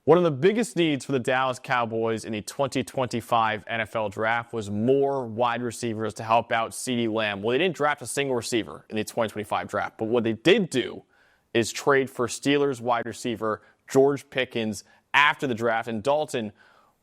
One of the biggest needs for the Dallas Cowboys in the 2025 NFL Draft was more wide receivers to help out Ceedee Lamb. Well, they didn't draft a single receiver in the 2025 Draft, but what they did do is trade for Steelers wide receiver George Pickens after the draft. And Dalton,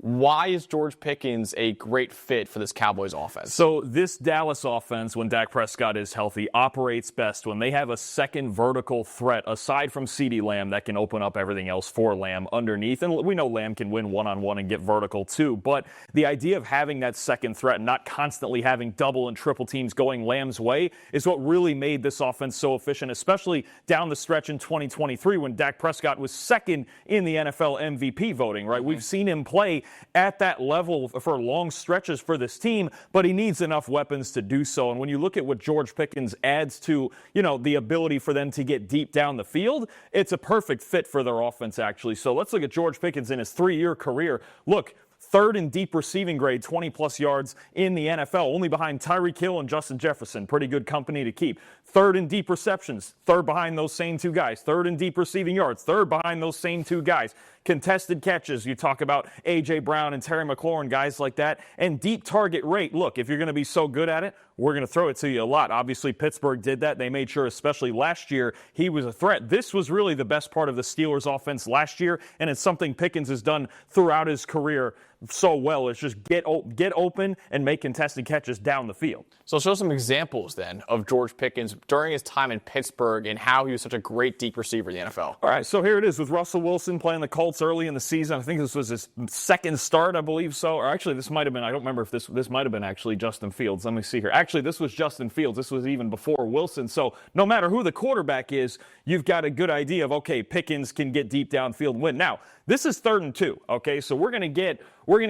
why is George Pickens a great fit for this Cowboys offense? So this Dallas offense, when Dak Prescott is healthy, operates best when they have a second vertical threat, aside from Ceedee Lamb, that can open up everything else for Lamb underneath. And we know Lamb can win one-on-one and get vertical too. But the idea of having that second threat and not constantly having double and triple teams going Lamb's way is what really made this offense so efficient, especially down the stretch in 2023 when Dak Prescott was second in the NFL MVP voting, right? We've seen him play at that level for long stretches for this team, but he needs enough weapons to do so. And when you look at what George Pickens adds to, the ability for them to get deep down the field, it's a perfect fit for their offense, actually. So let's look at George Pickens in his 3-year career. Look, third in deep receiving grade, 20-plus yards in the NFL, only behind Tyreek Hill and Justin Jefferson. Pretty good company to keep. Third in deep receptions, third behind those same two guys. Third in deep receiving yards, third behind those same two guys. Contested catches, you talk about A.J. Brown and Terry McLaurin, guys like that. And deep target rate. Look, if you're going to be so good at it, we're going to throw it to you a lot. Obviously, Pittsburgh did that. They made sure, especially last year, he was a threat. This was really the best part of the Steelers' offense last year, and it's something Pickens has done throughout his career so well. It's just get open and make contested catches down the field. So show some examples then of George Pickens during his time in Pittsburgh and how he was such a great deep receiver in the NFL. All right, so here it is with Russell Wilson playing the Colts early in the season. I think this was his second start, I believe so. Or actually, this might have been, I don't remember if this might have been actually Justin Fields. Let me see here. Actually, this was Justin Fields. This was even before Wilson. So no matter who the quarterback is, you've got a good idea of, okay, Pickens can get deep downfield and win. Now, this is 3rd and 2, okay? So we're going to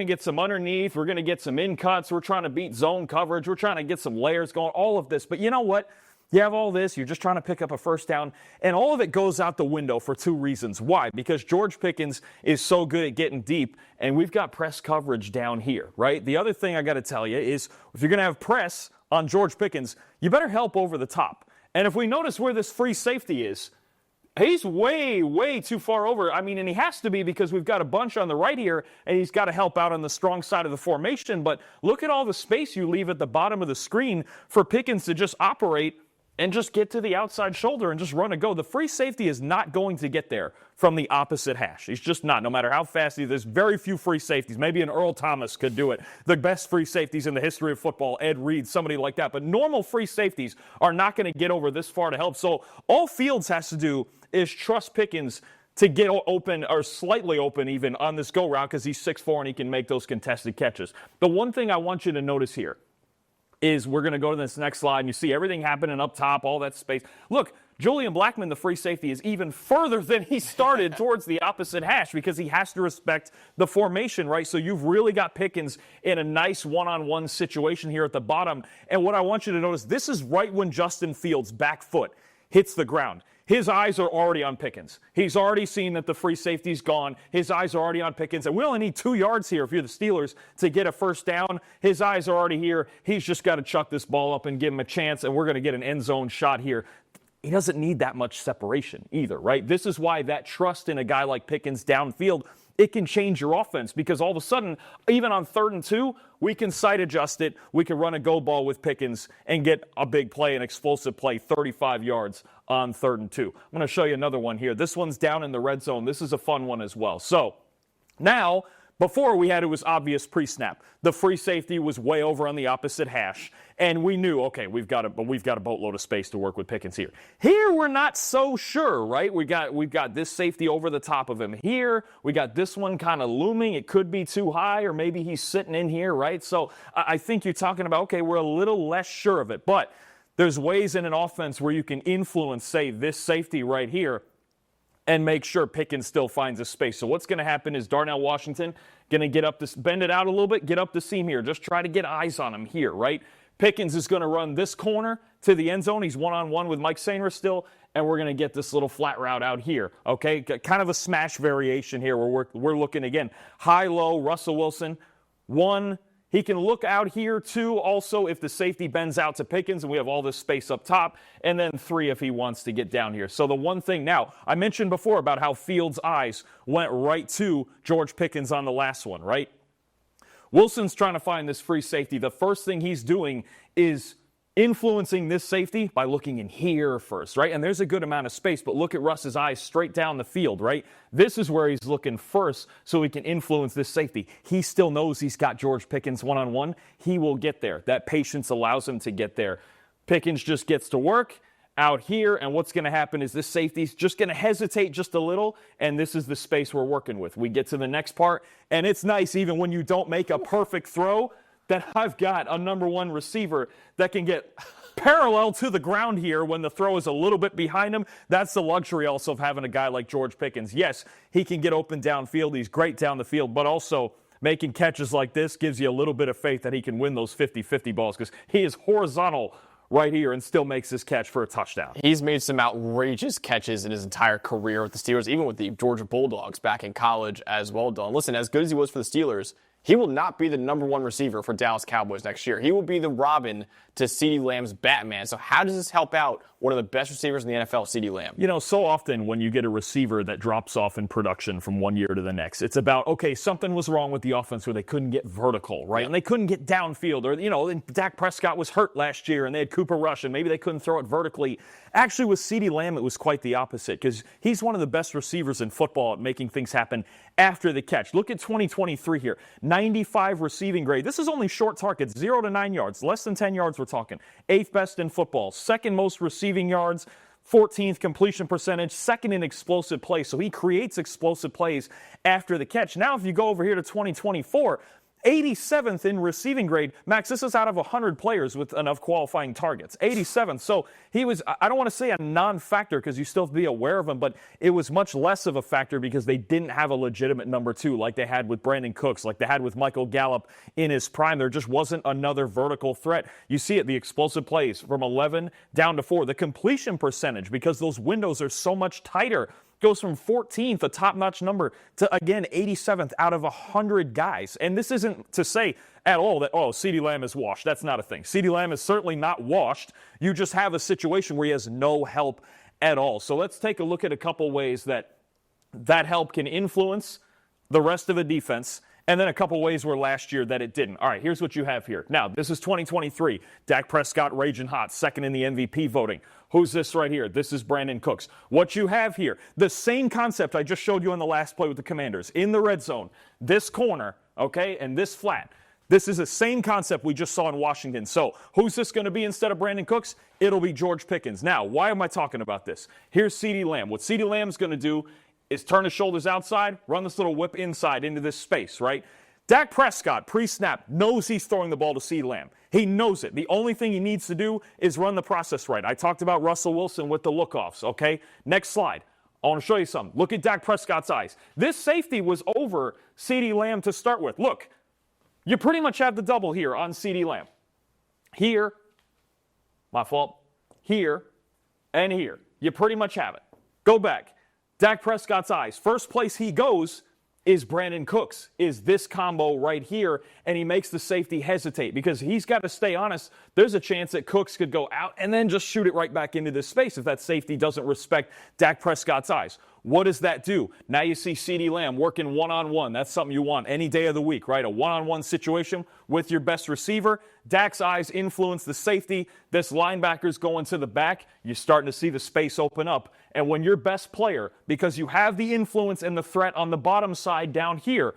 get some underneath. We're going to get some in cuts. We're trying to beat zone coverage. We're trying to get some layers going, all of this. But you know what? You have all this. You're just trying to pick up a first down. And all of it goes out the window for 2 reasons. Why? Because George Pickens is so good at getting deep, and we've got press coverage down here, right? The other thing I got to tell you is if you're going to have press on George Pickens, you better help over the top. And if we notice where this free safety is, he's way, way too far over. I mean, and he has to be because we've got a bunch on the right here, and he's got to help out on the strong side of the formation. But look at all the space you leave at the bottom of the screen for Pickens to just operate and just get to the outside shoulder and just run and go. The free safety is not going to get there from the opposite hash. He's just not, no matter how fast he is. There's very few free safeties. Maybe an Earl Thomas could do it. The best free safeties in the history of football, Ed Reed, somebody like that. But normal free safeties are not going to get over this far to help. So all Fields has to do is trust Pickens to get open or slightly open even on this go route because he's 6'4" and he can make those contested catches. The one thing I want you to notice here is we're going to go to this next slide, and you see everything happening up top, all that space. Look, Julian Blackmon, the free safety, is even further than he started towards the opposite hash because he has to respect the formation, right? So you've really got Pickens in a nice one-on-one situation here at the bottom. And what I want you to notice, this is right when Justin Fields' back foot hits the ground. His eyes are already on Pickens. He's already seen that the free safety's gone. His eyes are already on Pickens. And we only need 2 yards here if you're the Steelers to get a first down. His eyes are already here. He's just got to chuck this ball up and give him a chance, and we're going to get an end zone shot here. He doesn't need that much separation either, right? This is why that trust in a guy like Pickens downfield, it can change your offense because all of a sudden, even on 3rd and 2, we can sight adjust it. We can run a go ball with Pickens and get a big play, an explosive play, 35 yards on 3rd and 2. I'm going to show you another one here. This one's down in the red zone. This is a fun one as well. So now, before we had it was obvious pre-snap. The free safety was way over on the opposite hash, and we knew, okay, we've got a boatload of space to work with Pickens here. Here we're not so sure, right? We've got this safety over the top of him here. We got this one kind of looming. It could be too high, or maybe he's sitting in here, right? So I think you're talking about, okay, we're a little less sure of it, but there's ways in an offense where you can influence, say, this safety right here, and make sure Pickens still finds a space. So what's going to happen is Darnell Washington going to get up this, bend it out a little bit, get up the seam here. Just try to get eyes on him here, right? Pickens is going to run this corner to the end zone. He's one-on-one with Mike Sainristil still, and we're going to get this little flat route out here, okay? Kind of a smash variation here where we're looking, again, high-low, Russell Wilson, 1, He can look out here, too, also if the safety bends out to Pickens, and we have all this space up top, and then 3 if he wants to get down here. So the one thing now, I mentioned before about how Fields' eyes went right to George Pickens on the last one, right? Wilson's trying to find this free safety. The first thing he's doing is influencing this safety by looking in here first, right? And there's a good amount of space, but look at Russ's eyes straight down the field, right? This is where he's looking first so he can influence this safety. He still knows he's got George Pickens one-on-one. He will get there. That patience allows him to get there. Pickens just gets to work out here, and what's going to happen is this safety's just going to hesitate just a little, and this is the space we're working with. We get to the next part, and it's nice even when you don't make a perfect throw that I've got a number 1 receiver that can get parallel to the ground here when the throw is a little bit behind him. That's the luxury also of having a guy like George Pickens. Yes, he can get open downfield. He's great down the field, but also making catches like this gives you a little bit of faith that he can win those 50-50 balls because he is horizontal right here and still makes this catch for a touchdown. He's made some outrageous catches in his entire career with the Steelers, even with the Georgia Bulldogs back in college as well, Don. Listen, as good as he was for the Steelers, he will not be the number 1 receiver for Dallas Cowboys next year. He will be the Robin to Ceedee Lamb's Batman. So how does this help out one of the best receivers in the NFL, Ceedee Lamb? You know, so often when you get a receiver that drops off in production from one year to the next, it's about, okay, something was wrong with the offense where they couldn't get vertical, right? And they couldn't get downfield. Or, you know, Dak Prescott was hurt last year and they had Cooper Rush and maybe they couldn't throw it vertically. Actually, with Ceedee Lamb, it was quite the opposite because he's one of the best receivers in football at making things happen after the catch. Look at 2023 here, 95 receiving grade. This is only short targets, 0 to 9 yards, less than 10 yards we're talking. 8th best in football, 2nd most receiving yards, 14th completion percentage, 2nd in explosive plays. So he creates explosive plays after the catch. Now, if you go over here to 2024, 87th in receiving grade. Max, this is out of 100 players with enough qualifying targets. 87th. So he was, I don't want to say a non-factor because you still have to be aware of him, but it was much less of a factor because they didn't have a legitimate number 2 like they had with Brandon Cooks, like they had with Michael Gallup in his prime. There just wasn't another vertical threat. You see it, the explosive plays from 11 down to 4. The completion percentage, because those windows are so much tighter, goes from 14th, a top-notch number, to, again, 87th out of 100 guys. And this isn't to say at all that, oh, Ceedee Lamb is washed. That's not a thing. Ceedee Lamb is certainly not washed. You just have a situation where he has no help at all. So let's take a look at a couple ways that help can influence the rest of a defense, and then a couple ways where last year that it didn't. All right, here's what you have here. Now, this is 2023. Dak Prescott raging hot, 2nd in the MVP voting. Who's this right here? This is Brandon Cooks. What you have here, the same concept I just showed you on the last play with the Commanders. In the red zone, this corner, okay, and this flat. This is the same concept we just saw in Washington. So who's this going to be instead of Brandon Cooks? It'll be George Pickens. Now, why am I talking about this? Here's Ceedee Lamb. What Ceedee Lamb's going to do is turn his shoulders outside, run this little whip inside into this space, right? Dak Prescott, pre-snap, knows he's throwing the ball to Ceedee Lamb. He knows it. The only thing he needs to do is run the process right. I talked about Russell Wilson with the look-offs, okay? Next slide. I want to show you something. Look at Dak Prescott's eyes. This safety was over Ceedee Lamb to start with. Look, you pretty much have the double here on Ceedee Lamb. Here, my fault, here, and here. You pretty much have it. Go back. Dak Prescott's eyes. First place he goes is Brandon Cooks, is this combo right here, and he makes the safety hesitate because he's got to stay honest. There's a chance that Cooks could go out and then just shoot it right back into this space if that safety doesn't respect Dak Prescott's eyes. What does that do? Now you see Ceedee Lamb working one-on-one. That's something you want any day of the week, right? A one-on-one situation with your best receiver. Dak's eyes influence the safety. This linebacker's going to the back. You're starting to see the space open up. And when your best player, because you have the influence and the threat on the bottom side down here,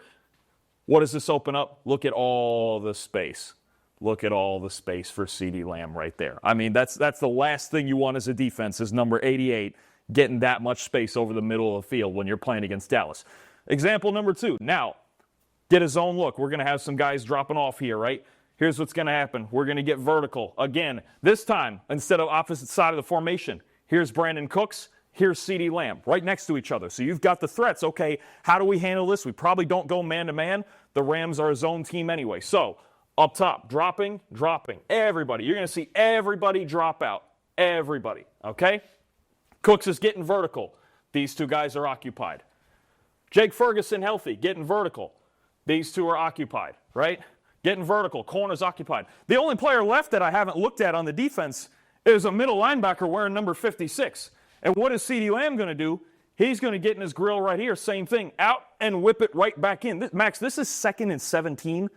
what does this open up? Look at all the space. Look at all the space for Ceedee Lamb right there. I mean, that's the last thing you want as a defense is number 88 getting that much space over the middle of the field when you're playing against Dallas. Example number 2. Now, get a zone look. We're going to have some guys dropping off here, right? Here's what's going to happen. We're going to get vertical. Again, this time, instead of opposite side of the formation, here's Brandon Cooks. Here's Ceedee Lamb, right next to each other. So you've got the threats. Okay, how do we handle this? We probably don't go man-to-man. The Rams are a zone team anyway. So up top, dropping. Everybody. You're going to see everybody drop out. Everybody, okay? Cooks is getting vertical. These two guys are occupied. Jake Ferguson healthy, getting vertical. These two are occupied, right? getting vertical, corners occupied. The only player left that I haven't looked at on the defense is a middle linebacker wearing number 56. And what is Ceedee Lamb going to do? He's going to get in his grill right here. Same thing. Out and whip it right back in. Max, this is 2nd and 17,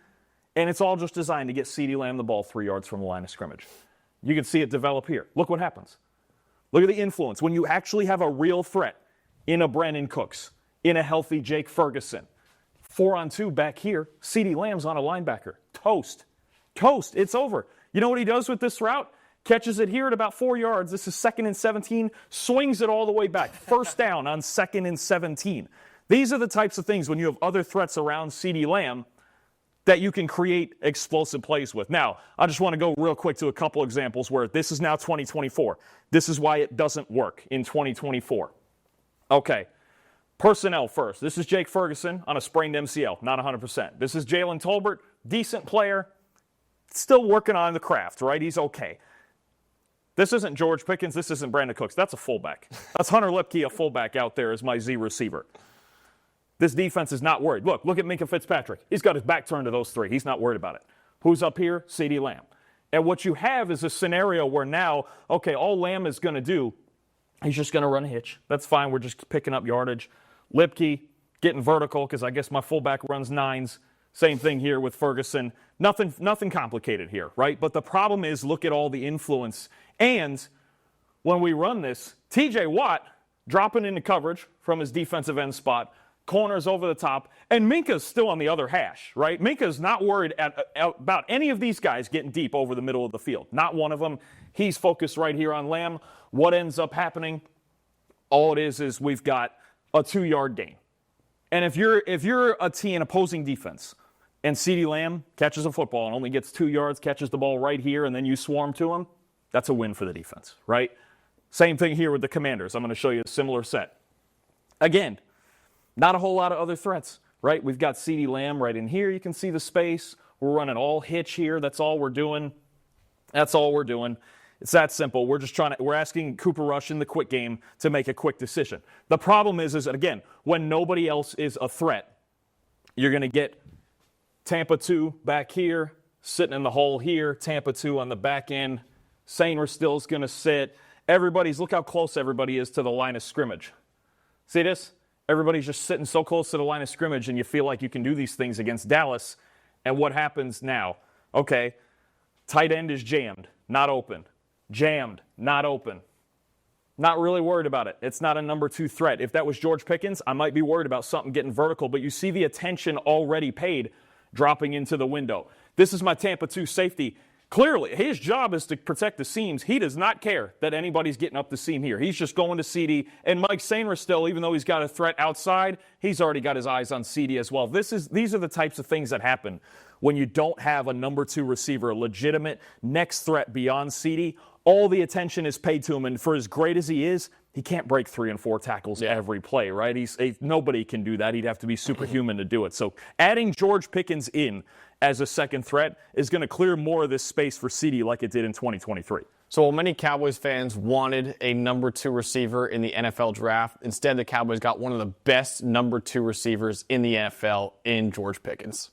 and it's all just designed to get Ceedee Lamb the ball 3 yards from the line of scrimmage. You can see it develop here. Look what happens. Look at the influence. When you actually have a real threat in a Brandon Cooks, in a healthy Jake Ferguson, 4-on-2 back here, Ceedee Lamb's on a linebacker. Toast. It's over. You know what he does with this route? Catches it here at about 4 yards. This is 2nd and 17. Swings it all the way back. First down on 2nd and 17. These are the types of things when you have other threats around Ceedee Lamb that you can create explosive plays with. Now, I just want to go real quick to a couple examples where this is now 2024. This is why it doesn't work in 2024. Okay, personnel first. This is Jake Ferguson on a sprained MCL, not 100%. This is Jalen Tolbert, decent player, still working on the craft, right? He's okay. This isn't George Pickens. This isn't Brandon Cooks. That's a fullback. That's Hunter Lipke, a fullback out there as my Z receiver. This defense is not worried. Look at Minkah Fitzpatrick. He's got his back turned to those three. He's not worried about it. Who's up here? Ceedee Lamb. And what you have is a scenario where now, okay, all Lamb is going to do, he's just going to run a hitch. That's fine. We're just picking up yardage. Lipke getting vertical because I guess my fullback runs 9s. Same thing here with Ferguson. Nothing complicated here, right? But the problem is, look at all the influence. And when we run this, TJ Watt dropping into coverage from his defensive end spot, corners over the top, and Minkah's still on the other hash, right? Minkah's not worried about any of these guys getting deep over the middle of the field. Not one of them. He's focused right here on Lamb. What ends up happening? All it is we've got a 2-yard gain. And if you're an opposing defense, and Ceedee Lamb catches a football and only gets 2 yards, catches the ball right here, and then you swarm to him, that's a win for the defense, right? Same thing here with the Commanders. I'm going to show you a similar set. Again, not a whole lot of other threats, right? We've got Ceedee Lamb right in here. You can see the space. We're running all hitch here. That's all we're doing. It's that simple. We're asking Cooper Rush in the quick game to make a quick decision. The problem is that, again, when nobody else is a threat, you're going to get Tampa 2 back here, sitting in the hole here, Tampa 2 on the back end. Sainer still's going to sit. Look how close everybody is to the line of scrimmage. See this? Everybody's just sitting so close to the line of scrimmage, and you feel like you can do these things against Dallas. And what happens now? Okay, tight end is jammed, not open. Jammed, not open. Not really worried about it. It's not a number 2 threat. If that was George Pickens, I might be worried about something getting vertical, but you see the attention already paid dropping into the window. This is my Tampa 2 safety. Clearly, his job is to protect the seams. He does not care that anybody's getting up the seam here. He's just going to Ceedee. And Mike Sainer still, even though he's got a threat outside, he's already got his eyes on Ceedee as well. These are the types of things that happen when you don't have a number 2 receiver, a legitimate next threat beyond Ceedee. All the attention is paid to him, and for as great as he is, he can't break 3 and 4 tackles every play, right? Nobody can do that. He'd have to be superhuman to do it. So adding George Pickens in as a second threat is going to clear more of this space for Ceedee like it did in 2023. So while many Cowboys fans wanted a number 2 receiver in the NFL draft, instead the Cowboys got one of the best number 2 receivers in the NFL in George Pickens.